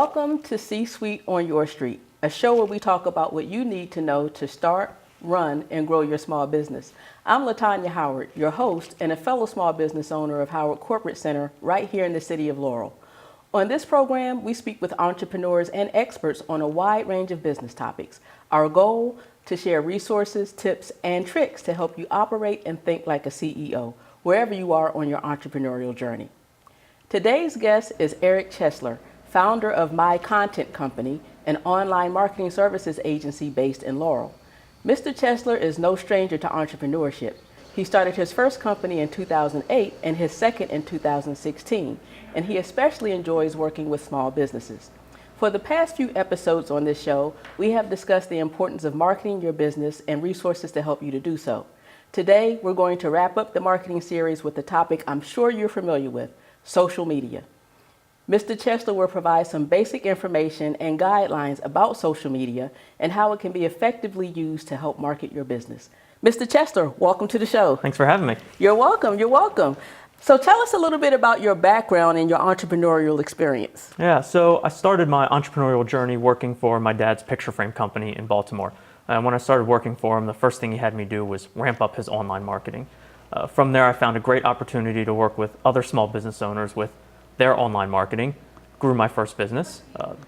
Welcome to C-Suite on Your Street, a show where we talk about what you need to know to start, run, and grow your small business. I'm LaTanya Howard, your host and a fellow small business owner of Howard Corporate Center right here in the city of Laurel. On this program, we speak with entrepreneurs and experts on a wide range of business topics. Our goal, to share resources, tips, and tricks to help you operate and think like a CEO, wherever you are on your entrepreneurial journey. Today's guest is Eric Chesler, founder of My Content Company, an online marketing services agency based in Laurel. Mr. Chesler is no stranger to entrepreneurship. He started his first company in 2008 and his second in 2016, and he especially enjoys working with small businesses. For the past few episodes on this show, we have discussed the importance of marketing your business and resources to help you to do so. Today, we're going to wrap up the marketing series with a topic I'm sure you're familiar with: social media. Mr. Chesler will provide some basic information and guidelines about social media and how it can be effectively used to help market your business. Mr. Chesler, welcome to the show. Thanks for having me. You're welcome. You're welcome. So tell us a little bit about your background and your entrepreneurial experience. Yeah, so I started my entrepreneurial journey working for my dad's picture frame company in Baltimore. And when I started working for him, the first thing he had me do was ramp up his online marketing. From there, I found a great opportunity to work with other small business owners with their online marketing. Grew my first business.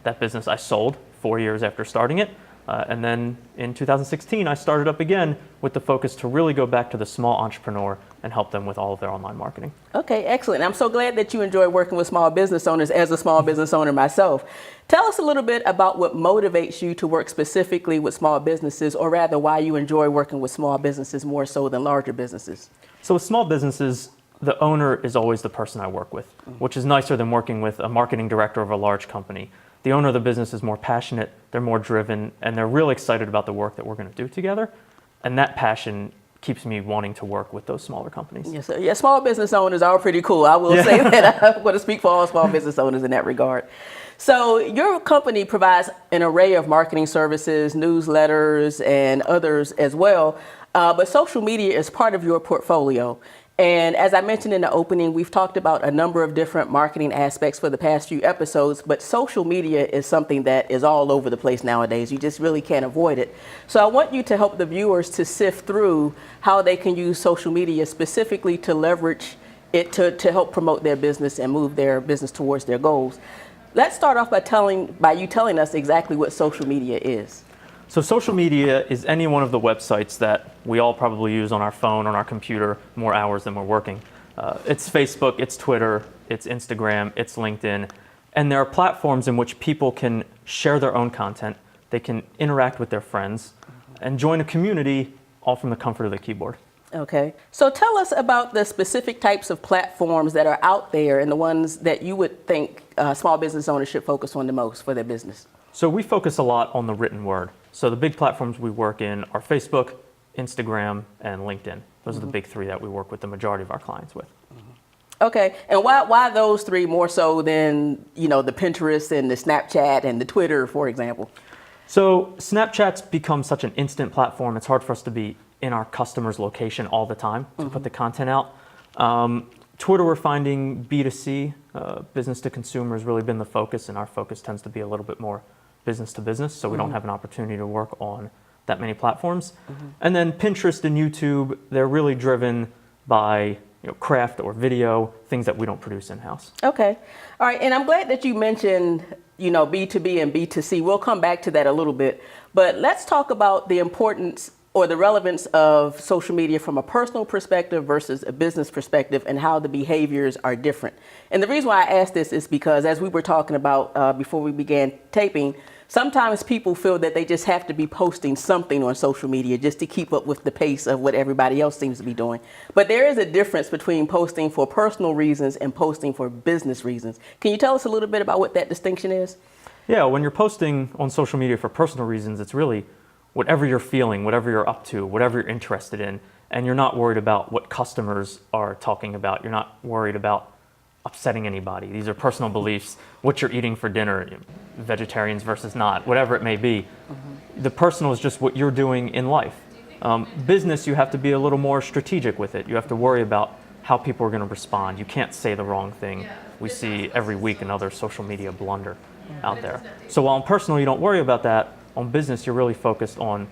That business I sold 4 years after starting it. And then in 2016, I started up again with the focus to really go back to the small entrepreneur and help them with all of their online marketing. Okay, excellent. I'm so glad that you enjoy working with small business owners as a small business owner myself. Tell us a little bit about what motivates you to work specifically with small businesses, or rather why you enjoy working with small businesses more so than larger businesses. So with small businesses, the owner is always the person I work with, which is nicer than working with a marketing director of a large company. The owner of the business is more passionate, they're more driven, and they're really excited about the work that we're going to do together. And that passion keeps me wanting to work with those smaller companies. Yes, sir. Yeah, small business owners are pretty cool. I will say that. I'm going to speak for all small business owners in that regard. So your company provides an array of marketing services, newsletters, and others as well. But social media is part of your portfolio. And as I mentioned in the opening, we've talked about a number of different marketing aspects for the past few episodes, but social media is something that is all over the place nowadays. You just really can't avoid it. So I want you to help the viewers to sift through how they can use social media specifically to leverage it to help promote their business and move their business towards their goals. Let's start off by you telling us exactly what social media is. So social media is any one of the websites that we all probably use on our phone, on our computer, more hours than we're working. It's Facebook, it's Twitter, it's Instagram, it's LinkedIn. And there are platforms in which people can share their own content, they can interact with their friends, and join a community all from the comfort of the keyboard. Okay. So tell us about the specific types of platforms that are out there and the ones that you would think small business owners should focus on the most for their business. So we focus a lot on the written word. So the big platforms we work in are Facebook, Instagram, and LinkedIn. Those are the big three that we work with the majority of our clients with. Okay, and why those three more so than, the Pinterest and the Snapchat and the Twitter, for example? So Snapchat's become such an instant platform. It's hard for us to be in our customer's location all the time to put the content out. Twitter, we're finding B2C, business to consumer, has really been the focus, and our focus tends to be a little bit more business to business, so we don't have an opportunity to work on that many platforms. And then Pinterest and YouTube, they're really driven by craft or video, things that we don't produce in-house. Okay. All right, and I'm glad that you mentioned B2B and B2C. We'll come back to that a little bit, but let's talk about the importance or the relevance of social media from a personal perspective versus a business perspective and how the behaviors are different. And the reason why I ask this is because, as we were talking about before we began taping, sometimes people feel that they just have to be posting something on social media just to keep up with the pace of what everybody else seems to be doing. But there is a difference between posting for personal reasons and posting for business reasons. Can you tell us a little bit about what that distinction is? Yeah, when you're posting on social media for personal reasons, it's really whatever you're feeling, whatever you're up to, whatever you're interested in, and you're not worried about what customers are talking about. You're not worried about upsetting anybody. These are personal beliefs, what you're eating for dinner, vegetarians versus not, whatever it may be. The personal is just what you're doing in life. Business, you have to be a little more strategic with it. You have to worry about how people are going to respond. You can't say the wrong thing. We see every week another social media blunder. out there. So while on personal you don't worry about that, on business you're really focused on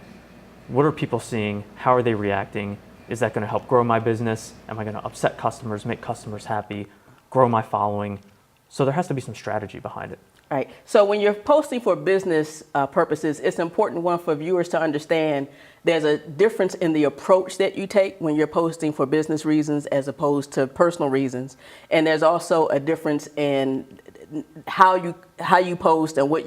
what are people seeing, how are they reacting, is that going to help grow my business, am I going to upset customers, make customers happy, grow my following. So there has to be some strategy behind it. Right. So when you're posting for business purposes, it's important one for viewers to understand there's a difference in the approach that you take when you're posting for business reasons as opposed to personal reasons. And there's also a difference in how you post and what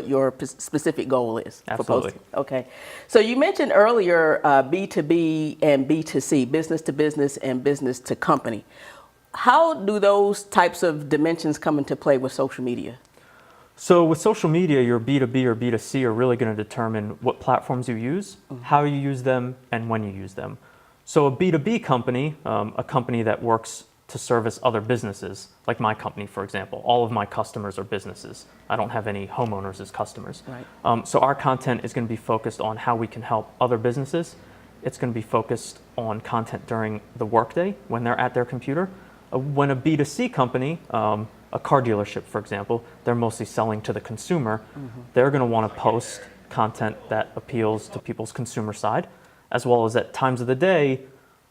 your specific goal is. Absolutely. For posting. Okay. So you mentioned earlier B2B and B2C, business to business and business to company. How do those types of dimensions come into play with social media? So with social media, your B2B or B2C are really going to determine what platforms you use, how you use them, and when you use them. So a B2B company, a company that works to service other businesses, like my company, for example. All of my customers are businesses. I don't have any homeowners as customers. Right. So our content is going to be focused on how we can help other businesses. It's going to be focused on content during the workday when they're at their computer. When a B2C company, a car dealership, for example, they're mostly selling to the consumer. They're going to want to post content that appeals to people's consumer side, as well as at times of the day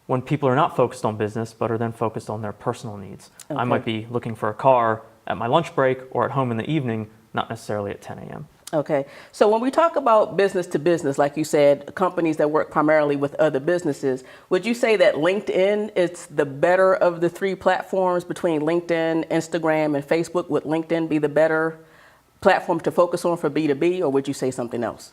when people are not focused on business, but are then focused on their personal needs. Okay. I might be looking for a car at my lunch break or at home in the evening, not necessarily at 10 a.m. Okay. So when we talk about business to business, like you said, companies that work primarily with other businesses, would you say that LinkedIn is the better of the three platforms between LinkedIn, Instagram, and Facebook? Would LinkedIn be the better platform to focus on for B2B, or would you say something else?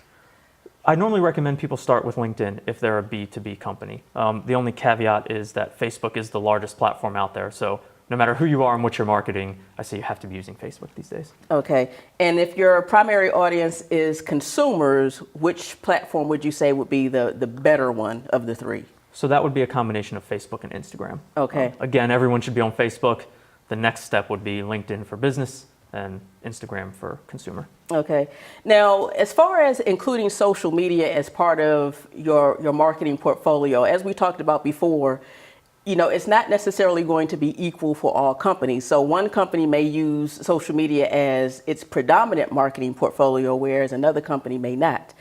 I normally recommend people start with LinkedIn if they're a B2B company. The only caveat is that Facebook is the largest platform out there. So no matter who you are and what you're marketing, I say you have to be using Facebook these days. Okay. And if your primary audience is consumers, which platform would you say would be the better one of the three? So that would be a combination of Facebook and Instagram. Okay. Again, everyone should be on Facebook. The next step would be LinkedIn for business and Instagram for consumer. Okay. Now, as far as including social media as part of your marketing portfolio, as we talked about before, it's not necessarily going to be equal for all companies. So one company may use social media as its predominant marketing portfolio, whereas another company may not.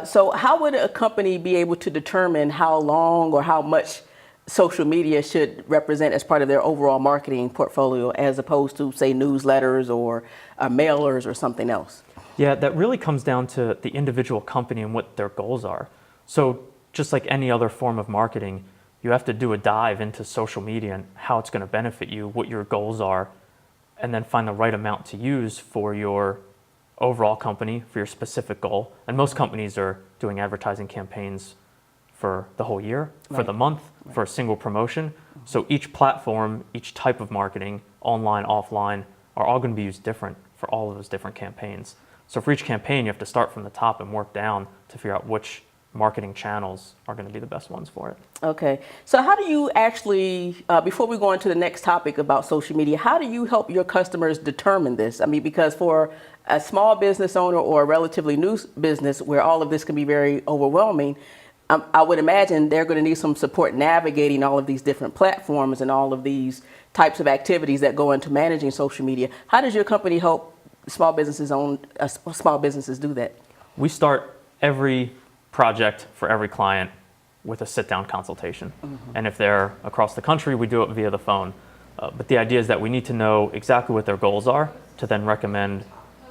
So how would a company be able to determine how long or how much social media should represent as part of their overall marketing portfolio as opposed to, say, newsletters or mailers or something else? Yeah, that really comes down to the individual company and what their goals are. So just like any other form of marketing, you have to do a dive into social media and how it's going to benefit you, what your goals are, and then find the right amount to use for your overall company, for your specific goal. And most companies are doing advertising campaigns for the whole year, for the month, for a single promotion. So each platform, each type of marketing, online, offline, are all going to be used different for all of those different campaigns. So for each campaign, you have to start from the top and work down to figure out which marketing channels are going to be the best ones for it. Okay. So how do you actually, before we go into the next topic about social media, how do you help your customers determine this? I mean, because for a small business owner or a relatively new business where all of this can be very overwhelming, I would imagine they're going to need some support navigating all of these different platforms and all of these types of activities that go into managing social media. How does your company help small businesses do that? We start every project for every client with a sit-down consultation. And if they're across the country, we do it via the phone. But the idea is that we need to know exactly what their goals are to then recommend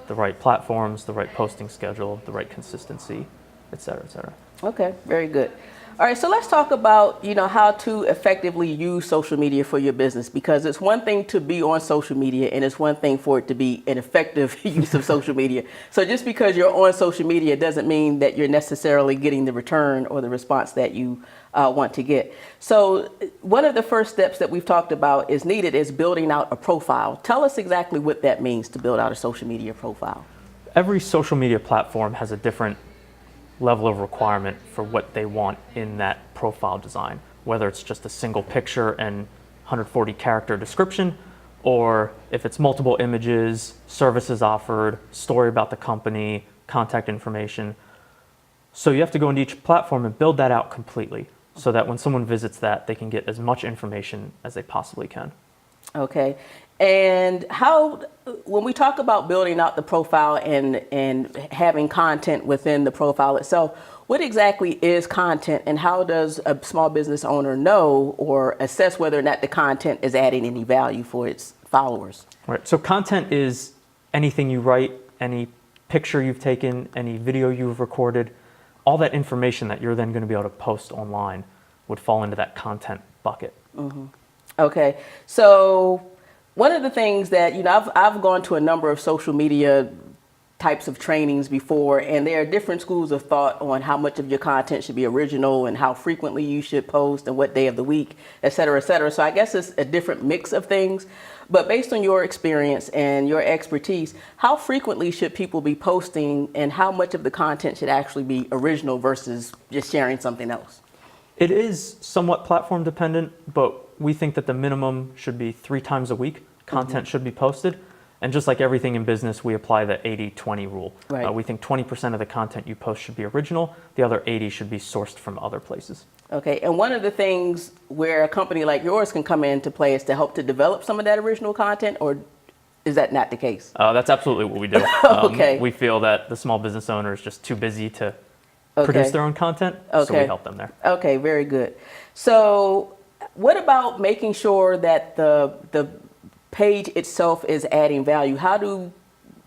the right platforms, the right posting schedule, the right consistency, et cetera, et cetera. Okay, very good. All right, so let's talk about, how to effectively use social media for your business, because it's one thing to be on social media and it's one thing for it to be an effective use of social media. So just because you're on social media doesn't mean that you're necessarily getting the return or the response that you want to get. So one of the first steps that we've talked about is building out a profile. Tell us exactly what that means to build out a social media profile. Every social media platform has a different level of requirement for what they want in that profile design, whether it's just a single picture and 140 character description, or if it's multiple images, services offered, story about the company, contact information. So you have to go into each platform and build that out completely so that when someone visits that, they can get as much information as they possibly can. Okay. And how, when we talk about building out the profile and having content within the profile itself, what exactly is content, and how does a small business owner know or assess whether or not the content is adding any value for its followers? Right. So content is anything you write, any picture you've taken, any video you've recorded, all that information that you're then going to be able to post online would fall into that content bucket. Okay, so one of the things that, I've gone to a number of social media types of trainings before, and there are different schools of thought on how much of your content should be original and how frequently you should post and what day of the week, et cetera, et cetera. So I guess it's a different mix of things. But based on your experience and your expertise, how frequently should people be posting, and how much of the content should actually be original versus just sharing something else? It is somewhat platform dependent, but we think that the minimum should be 3 times a week. Content should be posted. And just like everything in business, we apply the 80-20 rule. Right. We think 20% of the content you post should be original. The other 80 should be sourced from other places. Okay, and one of the things where a company like yours can come into play is to help to develop some of that original content, or is that not the case? That's absolutely what we do. Okay. We feel that the small business owner is just too busy to Okay. produce their own content, so Okay. we help them there. Okay, very good. So what about making sure that the page itself is adding value? How do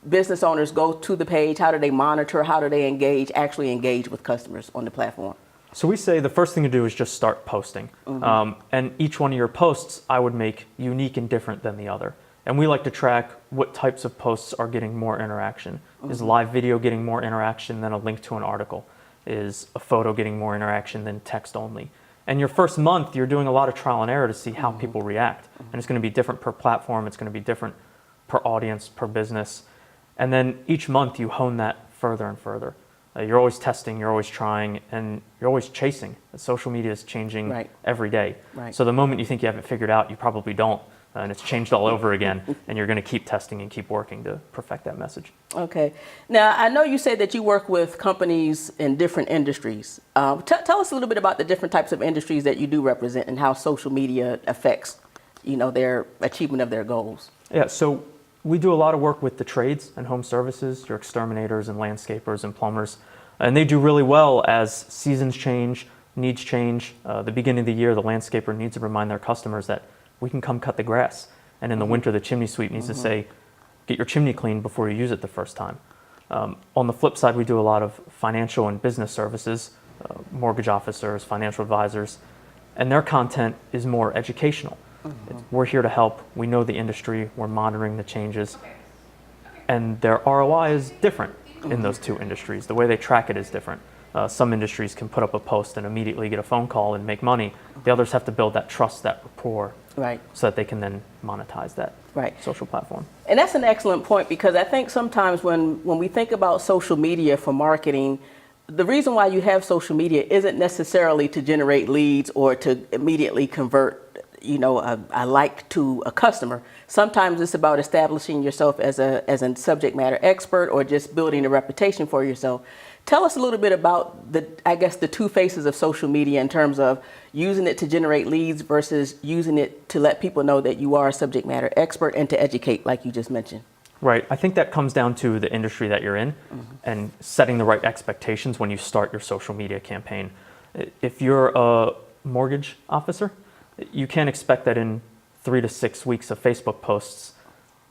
business owners go to the page? How do they monitor? How do they actually engage with customers on the platform? So we say the first thing to do is just start posting. And each one of your posts I would make unique and different than the other. And we like to track what types of posts are getting more interaction. Is live video getting more interaction than a link to an article? Is a photo getting more interaction than text only? And your first month, you're doing a lot of trial and error to see how people react. And it's going to be different per platform. It's going to be different per audience, per business. And then each month you hone that further and further. You're always testing, you're always trying, and you're always chasing. Social media is changing Right. every day. Right. So the moment you think you have it figured out, you probably don't. And it's changed all over again. And you're going to keep testing and keep working to perfect that message. Okay. Now, I know you said that you work with companies in different industries. Tell us a little bit about the different types of industries that you do represent and how social media affects, their achievement of their goals. Yeah, so we do a lot of work with the trades and home services, your exterminators and landscapers and plumbers. And they do really well as seasons change, needs change. The beginning of the year, the landscaper needs to remind their customers that we can come cut the grass. And in the winter, the chimney sweep needs to say, get your chimney cleaned before you use it the first time. On the flip side, we do a lot of financial and business services, mortgage officers, financial advisors, and their content is more educational. We're here to help. We know the industry. We're monitoring the changes. And their ROI is different in those two industries. The way they track it is different. Some industries can put up a post and immediately get a phone call and make money. The others have to build that trust, that rapport, Right. so that they can then monetize that social platform. And that's an excellent point, because I think sometimes when we think about social media for marketing, the reason why you have social media isn't necessarily to generate leads or to immediately convert a like to a customer. Sometimes it's about establishing yourself as a subject matter expert, or just building a reputation for yourself. Tell us a little bit about the two faces of social media in terms of using it to generate leads versus using it to let people know that you are a subject matter expert and to educate, like you just mentioned. Right. I think that comes down to the industry that you're in and setting the right expectations when you start your social media campaign. If you're a mortgage officer, you can't expect that in 3 to 6 weeks of Facebook posts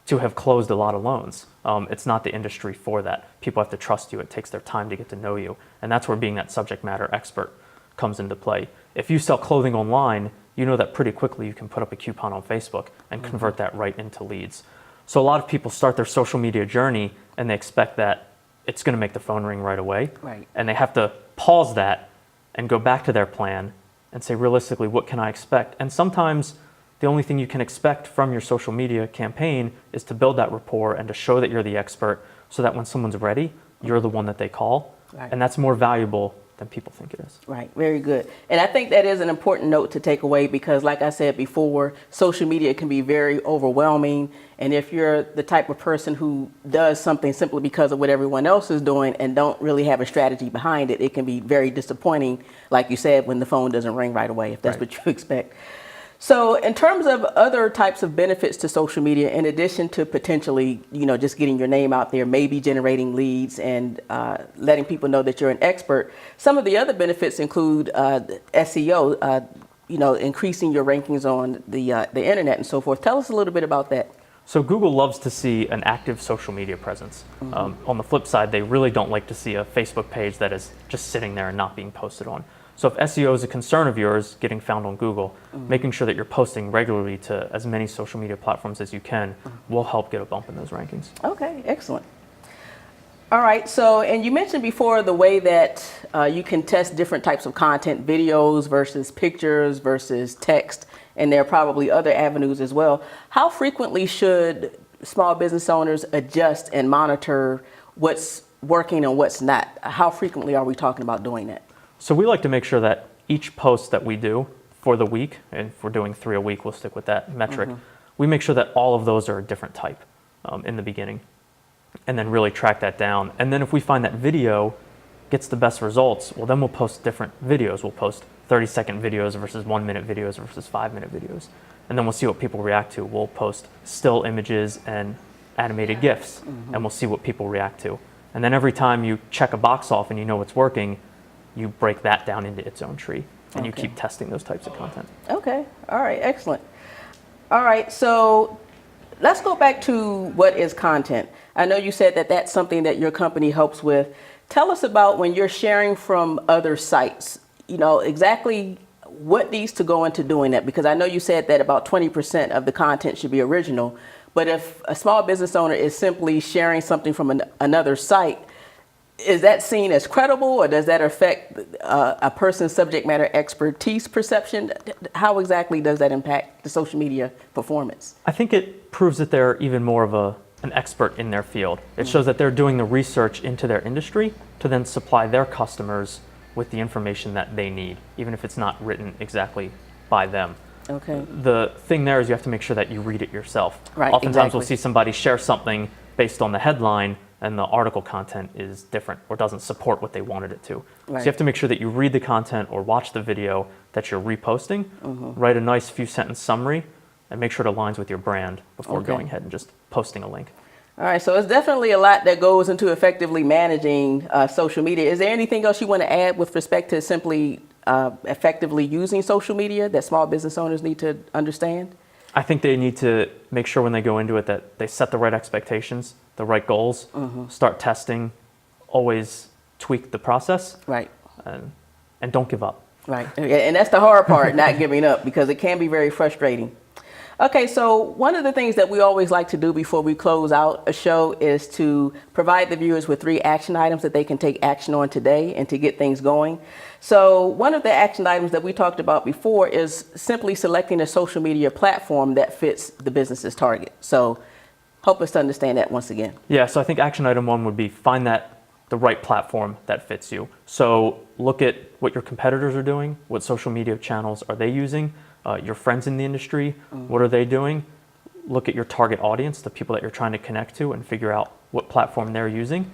to have closed a lot of loans. It's not the industry for that. People have to trust you. It takes their time to get to know you. And that's where being that subject matter expert comes into play. If you sell clothing online, you know that pretty quickly you can put up a coupon on Facebook and convert that right into leads. So a lot of people start their social media journey and they expect that it's going to make the phone ring right away. Right. And they have to pause that and go back to their plan and say, realistically, what can I expect? And sometimes the only thing you can expect from your social media campaign is to build that rapport and to show that you're the expert, so that when someone's ready, you're the one that they call. Right. And that's more valuable than people think it is. Right, very good. And I think that is an important note to take away, because like I said before, social media can be very overwhelming. And if you're the type of person who does something simply because of what everyone else is doing and don't really have a strategy behind it, it can be very disappointing, like you said, when the phone doesn't ring right away, if that's Right. what you expect. So in terms of other types of benefits to social media, in addition to potentially, just getting your name out there, maybe generating leads and letting people know that you're an expert, some of the other benefits include SEO, increasing your rankings on the internet and so forth. Tell us a little bit about that. So Google loves to see an active social media presence. On the flip side, they really don't like to see a Facebook page that is just sitting there and not being posted on. So if SEO is a concern of yours, getting found on Google, making sure that you're posting regularly to as many social media platforms as you can will help get a bump in those rankings. Okay, excellent. All right, so, and you mentioned before the way that you can test different types of content, videos versus pictures versus text, and there are probably other avenues as well. How frequently should small business owners adjust and monitor what's working and what's not? How frequently are we talking about doing that? So we like to make sure that each post that we do for the week, and if we're doing 3 a week, we'll stick with that metric, we make sure that all of those are a different type in the beginning, and then really track that down. And then if we find that video gets the best results, well, then we'll post different videos. We'll post 30-second videos versus 1-minute videos versus 5-minute videos. And then we'll see what people react to. We'll post still images and animated GIFs, and we'll see what people react to. And then every time you check a box off and you know it's working, you break that down into its own tree, and you keep testing those types of content. Okay, all right, excellent. All right, so let's go back to what is content. I know you said that that's something that your company helps with. Tell us about when you're sharing from other sites, exactly what needs to go into doing that, because I know you said that about 20% of the content should be original, but if a small business owner is simply sharing something from another site, is that seen as credible, or does that affect a person's subject matter expertise perception? How exactly does that impact the social media performance? I think it proves that they're even more of an expert in their field. It shows that they're doing the research into their industry to then supply their customers with the information that they need, even if it's not written exactly by them. Okay. The thing there is you have to make sure that you read it yourself. Right, Oftentimes exactly. we'll see somebody share something based on the headline, and the article content is different or doesn't support what they wanted it to. Right. So you have to make sure that you read the content or watch the video that you're reposting, write a nice few sentence summary, and make sure it aligns with your brand before going ahead and just posting a link. All right, so it's definitely a lot that goes into effectively managing social media. Is there anything else you want to add with respect to simply effectively using social media that small business owners need to understand? I think they need to make sure when they go into it that they set the right expectations, the right goals, start testing, always tweak the process, Right. and don't give up. Right. And that's the hard part, not giving up, because it can be very frustrating. Okay, so one of the things that we always like to do before we close out a show is to provide the viewers with 3 action items that they can take action on today and to get things going. So one of the action items that we talked about before is simply selecting a social media platform that fits the business's target. So help us to understand that once again. Yeah, so I think action item 1 would be find the right platform that fits you. So look at what your competitors are doing, what social media channels are they using, your friends in the industry, what are they doing? Look at your target audience, the people that you're trying to connect to, and figure out what platform they're using,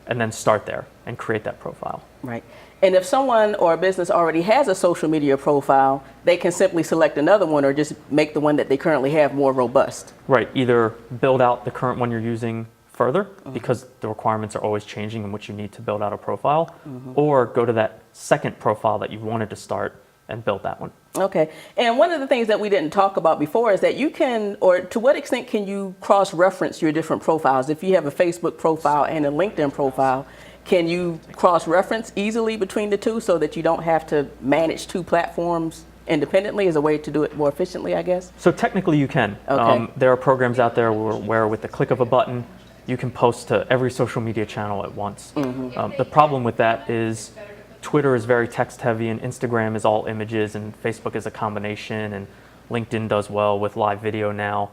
and then start there and create that profile. Right. And if someone or a business already has a social media profile, they can simply select another one or just make the one that they currently have more robust. Right, either build out the current one you're using further, because the requirements are always changing in which you need to build out a profile, or go to that second profile that you wanted to start and build that one. Okay. And one of the things that we didn't talk about before is that you can, or to what extent can you cross-reference your different profiles? If you have a Facebook profile and a LinkedIn profile, can you cross-reference easily between the two so that you don't have to manage 2 platforms independently as a way to do it more efficiently, I guess? So technically you can. Okay. There are programs out there where with the click of a button, you can post to every social media channel at once. The problem with that is Twitter is very text heavy, and Instagram is all images, and Facebook is a combination, and LinkedIn does well with live video now.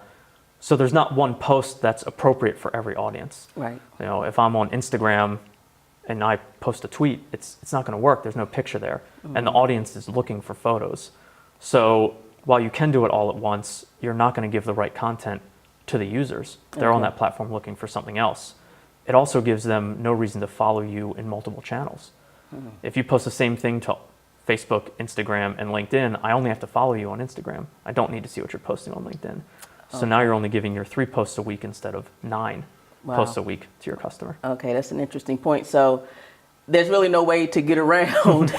So there's not one post that's appropriate for every audience. Right. If I'm on Instagram and I post a tweet, it's not going to work. There's no picture there, and the audience is looking for photos. So while you can do it all at once, you're not going to give the right content to the users. They're on that platform looking for something else. It also gives them no reason to follow you in multiple channels. If you post the same thing to Facebook, Instagram, and LinkedIn, I only have to follow you on Instagram. I don't need to see what you're posting on LinkedIn. So now you're only giving your 3 posts a week instead of 9 posts a week to your customer. Okay, that's an interesting point. So there's really no way to get around,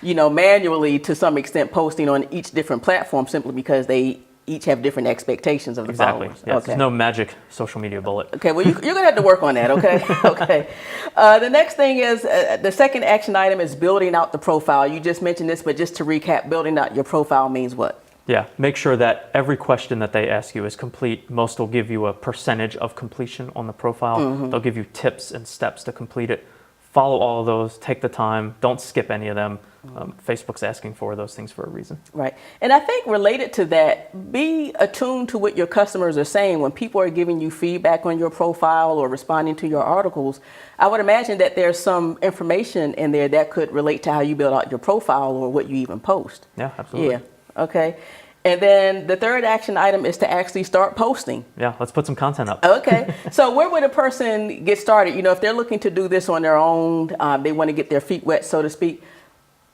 manually to some extent posting on each different platform simply because they each have different expectations of the Exactly. followers. Yes, Okay. there's no magic social media bullet. Okay, well, you're going to have to work on that, okay? Okay. The next thing is the second action item is building out the profile. You just mentioned this, but just to recap, building out your profile means what? Yeah, make sure that every question that they ask you is complete. Most will give you a percentage of completion on the profile. They'll give you tips and steps to complete it. Follow all of those, take the time, don't skip any of them. Facebook's asking for those things for a reason. Right. And I think related to that, be attuned to what your customers are saying. When people are giving you feedback on your profile or responding to your articles, I would imagine that there's some information in there that could relate to how you build out your profile or what you even post. Yeah, absolutely. Yeah. Okay. And then the third action item is to actually start posting. Yeah, let's put some content up. Okay. So where would a person get started? If they're looking to do this on their own, they want to get their feet wet, so to speak.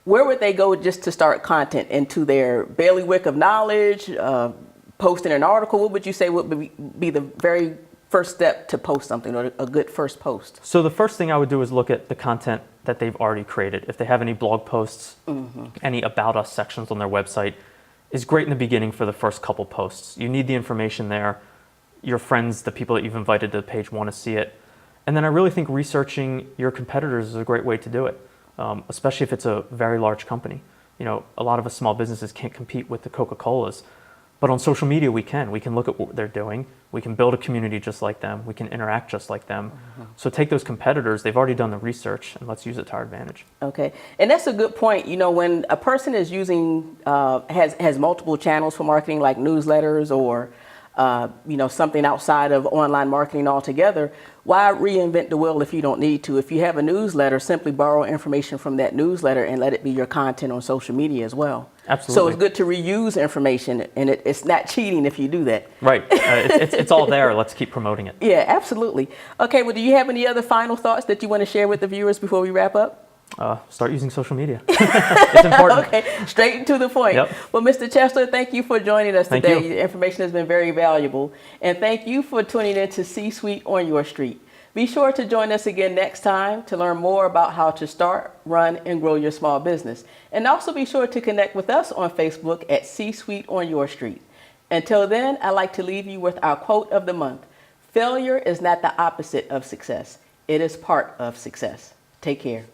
Where would they go just to start content? Into their bailiwick of knowledge, posting an article? What would you say would be the very first step to post something, or a good first post? So the first thing I would do is look at the content that they've already created. If they have any blog posts, any About Us sections on their website, is great in the beginning for the first couple posts. You need the information there. Your friends, the people that you've invited to the page, want to see it. And then I really think researching your competitors is a great way to do it, especially if it's a very large company. A lot of us small businesses can't compete with the Coca-Colas, but on social media we can. We can look at what they're doing. We can build a community just like them. We can interact just like them. So take those competitors, they've already done the research, and let's use it to our advantage. Okay, and that's a good point. When a person is using, has multiple channels for marketing, like newsletters or, something outside of online marketing altogether, why reinvent the wheel if you don't need to? If you have a newsletter, simply borrow information from that newsletter and let it be your content on social media as well. Absolutely. So it's good to reuse information, and it's not cheating if you do that. Right. It's all there. Let's keep promoting it. Yeah, absolutely. Okay, well, do you have any other final thoughts that you want to share with the viewers before we wrap up? Start using social media. It's important. Okay, straight and to the point. Yep. Well, Mr. Chesler, thank you for joining us Thank today. you. The information has been very valuable. And thank you for tuning in to C-Suite on Your Street. Be sure to join us again next time to learn more about how to start, run, and grow your small business. And also be sure to connect with us on Facebook at C-Suite on Your Street. Until then, I'd like to leave you with our quote of the month. Failure is not the opposite of success. It is part of success. Take care.